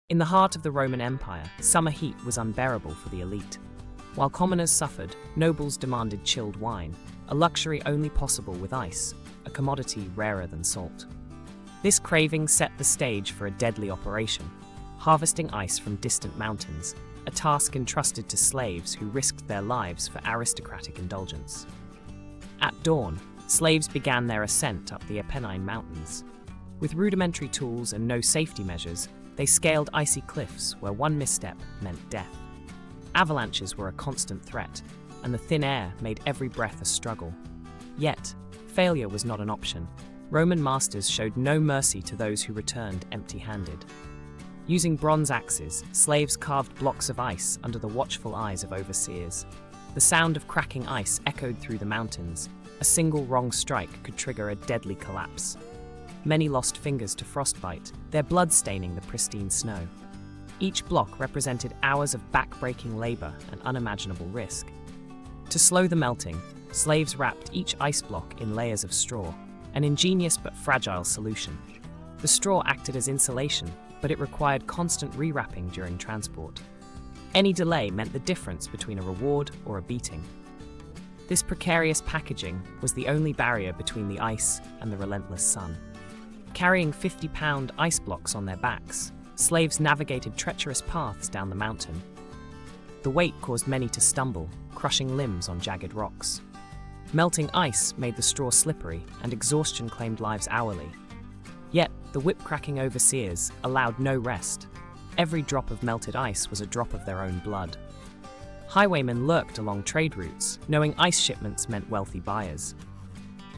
In the heart of the Roman Empire, summer heat was unbearable for the elite. While commoners suffered, nobles demanded chilled wine, a luxury only possible with ice, a commodity rarer than salt. This craving set the stage for a deadly operation, harvesting ice from distant mountains, a task entrusted to slaves who risked their lives for aristocratic indulgence. At dawn, slaves began their ascent up the Apennine Mountains. With rudimentary tools and no safety measures, they scaled icy cliffs where one misstep meant death. Avalanches were a constant threat, and the thin air made every breath a struggle. Yet, failure was not an option. Roman masters showed no mercy to those who returned empty-handed. Using bronze axes, slaves carved blocks of ice under the watchful eyes of overseers. The sound of cracking ice echoed through the mountains. A single wrong strike could trigger a deadly collapse. Many lost fingers to frostbite, their blood staining the pristine snow. Each block represented hours of back-breaking labor and unimaginable risk. To slow the melting, slaves wrapped each ice block in layers of straw, an ingenious but fragile solution. The straw acted as insulation, but it required constant rewrapping during transport. Any delay meant the difference between a reward or a beating. This precarious packaging was the only barrier between the ice and the relentless sun. Carrying 50-pound ice blocks on their backs, slaves navigated treacherous paths down the mountain. The weight caused many to stumble, crushing limbs on jagged rocks. Melting ice made the straw slippery, and exhaustion claimed lives hourly. Yet, the whip-cracking overseers allowed no rest. Every drop of melted ice was a drop of their own blood. Highwaymen lurked along trade routes, knowing ice shipments meant wealthy buyers.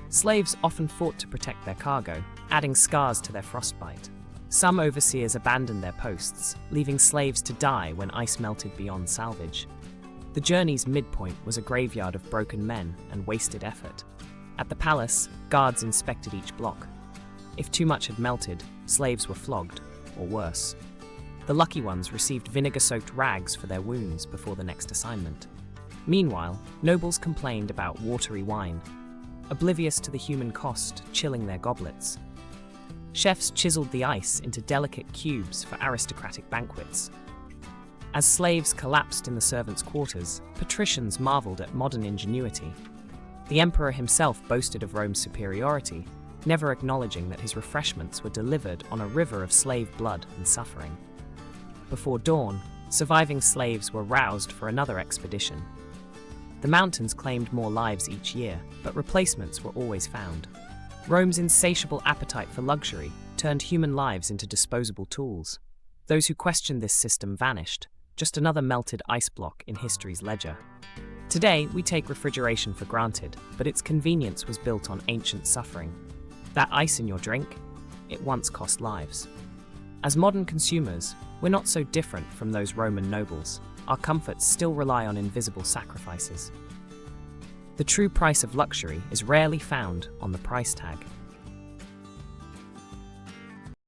Slaves often fought to protect their cargo, adding scars to their frostbite. Some overseers abandoned their posts, leaving slaves to die when ice melted beyond salvage. The journey's midpoint was a graveyard of broken men and wasted effort. At the palace, guards inspected each block. If too much had melted, slaves were flogged, or worse. The lucky ones received vinegar-soaked rags for their wounds before the next assignment. Meanwhile, nobles complained about watery wine, oblivious to the human cost, chilling their goblets. Chefs chiseled the ice into delicate cubes for aristocratic banquets. As slaves collapsed in the servants' quarters, patricians marveled at modern ingenuity. The emperor himself boasted of Rome's superiority, never acknowledging that his refreshments were delivered on a river of slave blood and suffering. Before dawn, surviving slaves were roused for another expedition. The mountains claimed more lives each year, but replacements were always found. Rome's insatiable appetite for luxury turned human lives into disposable tools. Those who questioned this system vanished, just another melted ice block in history's ledger. Today, we take refrigeration for granted, but its convenience was built on ancient suffering. That ice in your drink? It once cost lives. As modern consumers, we're not so different from those Roman nobles. Our comforts still rely on invisible sacrifices. The true price of luxury is rarely found on the price tag.